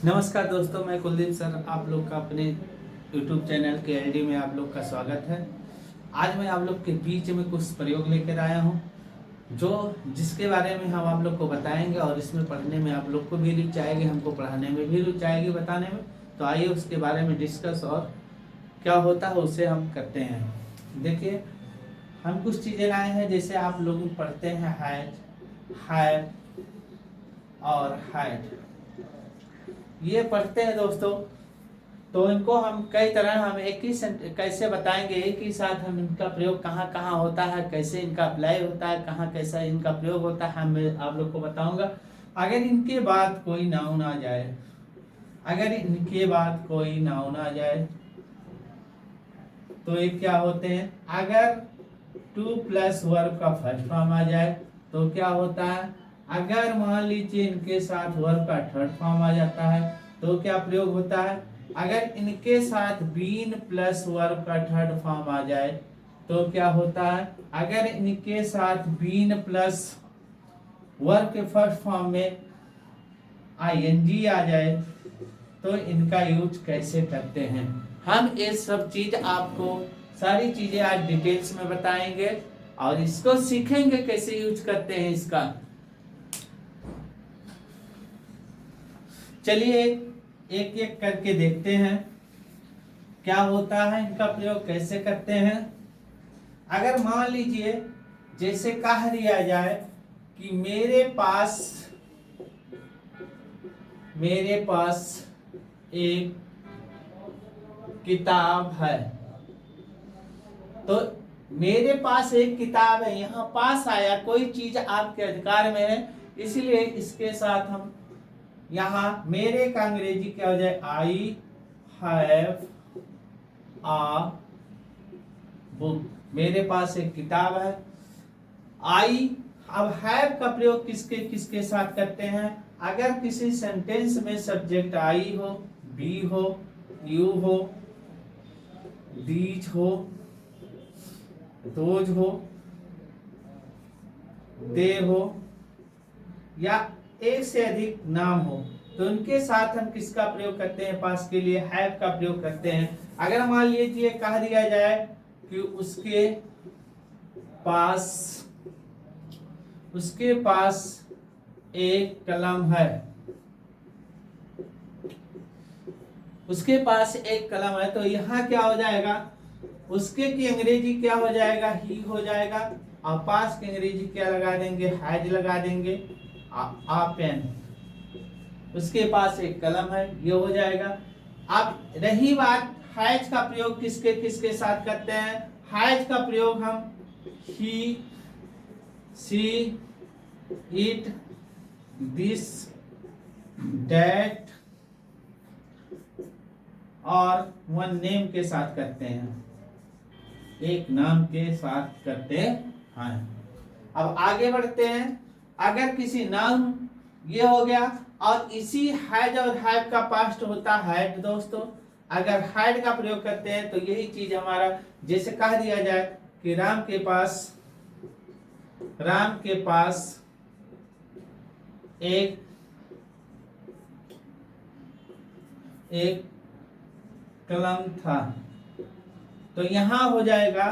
नमस्कार दोस्तों, मैं कुलदीप सर आप लोग का अपने YouTube चैनल के एलडी में आप लोग का स्वागत है। आज मैं आप लोग के बीच में कुछ प्रयोग लेकर आया हूं जो जिसके बारे में हम आप लोग को बताएंगे और इसमें पढ़ने में आप लोग को भी रुचि आएगी, हमको पढ़ाने में भी रुचि आएगी, बताने में। तो आइए उसके बारे में डिस्कस और क्या होता है उसे हम करते हैं। देखिए, हम कुछ चीज़ें लाए हैं, जैसे आप लोग पढ़ते हैं हाइट, हाइट और हाइट, ये पढ़ते हैं दोस्तों। तो इनको हम कई तरह हम एक ही कैसे बताएंगे, एक ही साथ हम इनका प्रयोग कहाँ कहाँ होता है, कैसे इनका अप्लाई होता है, कहाँ कैसा इनका प्रयोग होता है, मैं आप लोग को बताऊंगा। अगर इनके बाद कोई नाउन आ जाए, अगर इनके बाद कोई नाउन आ जाए तो ये क्या होते हैं। अगर टू प्लस वर्ब का फर्स्ट फॉर्म आ जाए तो क्या होता है। अगर मान लीजिए इनके साथ वर्ब का थर्ड फॉर्म आ जाता है तो क्या प्रयोग होता है। अगर इनके साथ बीन प्लस वर्ब का थर्ड फॉर्म आ जाए तो क्या होता है। अगर इनके साथ बीन प्लस वर्ब के फर्स्ट फॉर्म में आईएनजी आ जाए तो इनका यूज कैसे करते हैं। हम ये सब चीज आपको सारी चीजें आज डिटेल्स में बताएंगे और इसको सीखेंगे कैसे यूज करते हैं इसका। चलिए एक एक करके देखते हैं क्या होता है, इनका प्रयोग कैसे करते हैं। अगर मान लीजिए जैसे कह दिया जाए कि मेरे पास एक किताब है, तो मेरे पास एक किताब है, यहाँ पास आया, कोई चीज आपके अधिकार में है, इसलिए इसके साथ हम यहाँ मेरे का अंग्रेजी क्या हो जाए, आई हैव आ बुक। मेरे पास एक किताब है। आई, अब हैव का प्रयोग किसके किसके साथ करते हैं। अगर किसी सेंटेंस में सब्जेक्ट आई हो, बी हो, यू हो, दीज हो, दोज हो, दे हो या एक से अधिक नाम हो तो उनके साथ हम किसका प्रयोग करते हैं, पास के लिए हैव का प्रयोग करते हैं। अगर मान लीजिए कह दिया जाए कि उसके पास एक कलम है, उसके पास एक कलम है, तो यहाँ क्या हो जाएगा, उसके की अंग्रेजी क्या हो जाएगा, ही हो जाएगा, और पास की अंग्रेजी क्या लगा देंगे, हैज लगा देंगे, आ पेन। उसके पास एक कलम है, ये हो जाएगा। अब रही बात हैज का प्रयोग किसके किसके साथ करते हैं। हैज का प्रयोग हम ही, सी, इट, दिस, दैट और वन नेम के साथ करते हैं, एक नाम के साथ करते हैं। अब आगे बढ़ते हैं। अगर किसी नाम, ये हो गया, और इसी हैज और हैव का पास्ट होता है दोस्तों। अगर हैड का प्रयोग करते हैं तो यही चीज हमारा, जैसे कह दिया जाए कि राम के पास एक कलम था, तो यहां हो जाएगा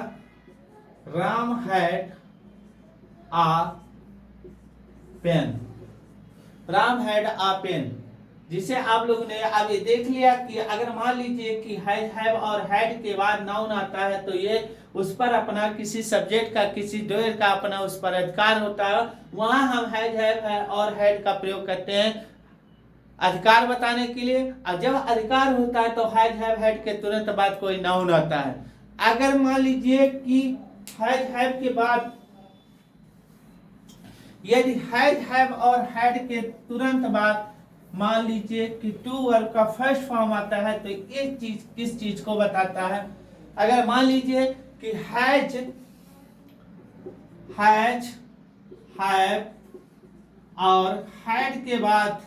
Ram had a pen. Ram had a pen, जिसे आप लोगों ने अब ये देख लिया कि अगर मान लीजिए कि हैव और हैड के बाद नाउन आता है तो ये उस पर अपना किसी सब्जेक्ट का, किसी डोयर का अपना उस पर अधिकार होता है, वहां हम हैव और हैड का प्रयोग करते हैं अधिकार बताने के लिए। और जब अधिकार होता है तो हैव हैड के तुरंत बाद कोई नाउन आता है। अगर मान लीजिए कि हैव के बाद यदि हैव और हैड के तुरंत बाद मान लीजिए कि टू वर्ब का फर्स्ट फॉर्म आता है तो एक चीज किस चीज को बताता है। अगर मान लीजिए कि हैज, हैव और हैड के बाद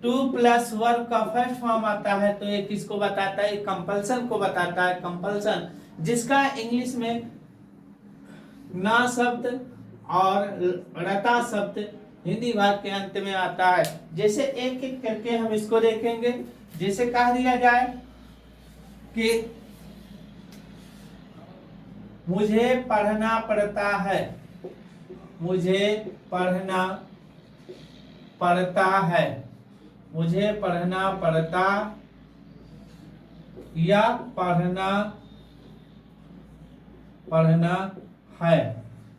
टू प्लस वर्ब का फर्स्ट फॉर्म आता है तो ये किसको बताता है, कंपल्सन को बताता है। कंपल्सन जिसका इंग्लिश में ना शब्द और रता शब्द हिंदी भाग के अंत में आता है। जैसे एक एक करके हम इसको देखेंगे। जैसे कह दिया जाए कि मुझे पढ़ना पड़ता है, मुझे पढ़ना पड़ता है, मुझे पढ़ना पड़ता या पढ़ना है।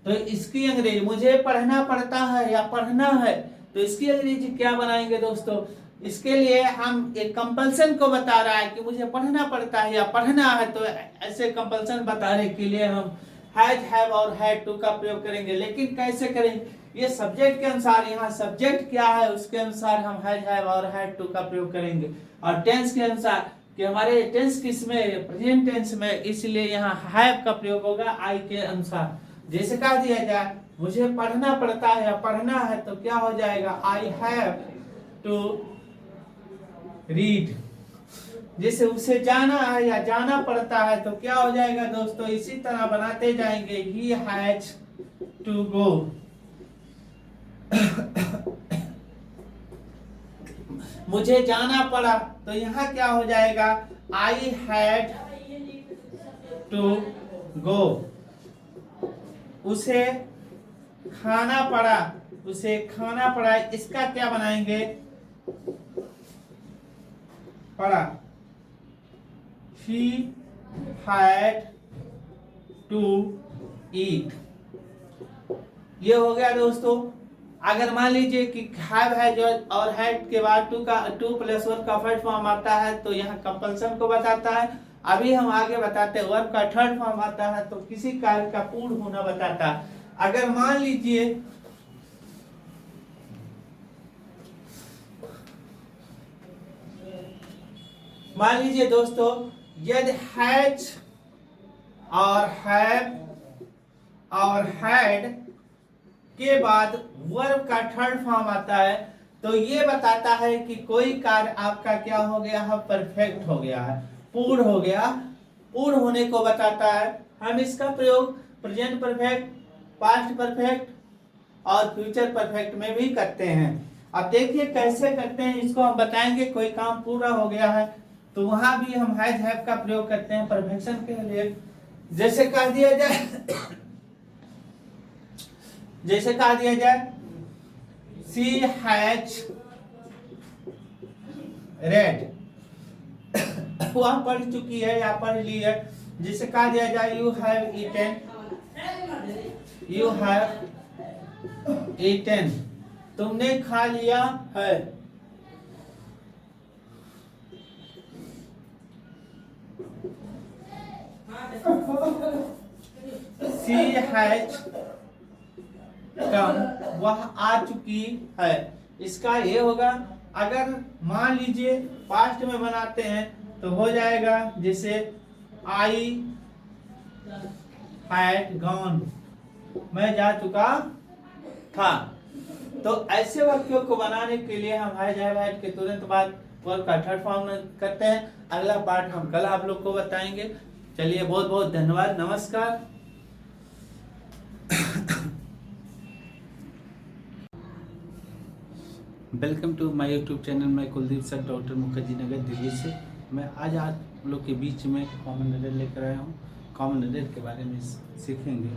तो इसकी अंग्रेजी, मुझे पढ़ना पड़ता है या पढ़ना है, तो इसकी अंग्रेजी क्या बनाएंगे दोस्तों? इसके लिए हम एक कंपल्सन को बता रहा है कि मुझे पढ़ना पड़ता है या पढ़ना है, तो ऐसे कंपल्सन बताने के लिए हम हैज, हैव और हैड टू का प्रयोग करेंगे। लेकिन कैसे करेंगे? ये सब्जेक्ट के अनुसार, यहाँ सब्जेक्ट क्या है उसके अनुसार हम हैज, हैव और हैड टू का प्रयोग करेंगे। और टेंस के अनुसार कि हमारे टेंस किसमें, प्रेजेंट टेंस में, इसलिए यहाँ हैव का प्रयोग होगा आई के अनुसार। जैसे कह दिया जाए मुझे पढ़ना पड़ता है या पढ़ना है, तो क्या हो जाएगा? I have to read. जैसे उसे जाना है या जाना पड़ता है, तो क्या हो जाएगा दोस्तों? इसी तरह बनाते जाएंगे, ही हैज टू गो। मुझे जाना पड़ा, तो यहाँ क्या हो जाएगा? I had to go. उसे खाना पड़ा, उसे खाना पड़ा, इसका क्या बनाएंगे? पड़ा। She had to eat। ये हो गया दोस्तों। अगर मान लीजिए कि हैव है जो और हैड के बाद टू प्लस वर्ब का फर्स्ट फॉर्म आता है, तो यहाँ कंपल्सन को बताता है। अभी हम आगे बताते हैं वर्ब का थर्ड फॉर्म आता है, तो किसी कार्य का पूर्ण होना बताता है। अगर मान लीजिए दोस्तों, यदि हैज और हैव और हैड के बाद वर्ब का थर्ड फॉर्म आता है, तो ये बताता है कि कोई कार्य आपका क्या हो गया है? परफेक्ट हो गया है, पूर्ण हो गया। पूर्ण होने को बताता है। हम इसका प्रयोग प्रेजेंट परफेक्ट, पास्ट परफेक्ट और फ्यूचर परफेक्ट में भी करते हैं। अब देखिए कैसे करते हैं, इसको हम बताएंगे। कोई काम पूरा हो गया है तो वहां भी हम हैज, हैव का प्रयोग करते हैं परफेक्शन के लिए। जैसे कह दिया जाए शी हैज रेड। वह पढ़ चुकी है या पढ़ ली है। जिसे कहा दिया जाए you have eaten, you have eaten, तुमने खा लिया है। शी हैज कम, वह आ चुकी है। इसका ये होगा। अगर मान लीजिए पास्ट में बनाते हैं तो हो जाएगा जैसे आई हैड गॉन, मैं जा चुका था। तो ऐसे वाक्यों को बनाने के लिए हम हैज, हैव, हैड के तुरंत बाद वर्ब का थर्ड फॉर्म करते हैं। अगला पार्ट हम कल आप लोग को बताएंगे। चलिए, बहुत बहुत धन्यवाद, नमस्कार। Welcome to my YouTube channel. मैं कुलदीप सर, डॉक्टर मुखर्जी नगर, दिल्ली से। मैं आज आप लोग के बीच में कॉमन एरर लेकर आया हूँ। कॉमन एरर के बारे में सीखेंगे।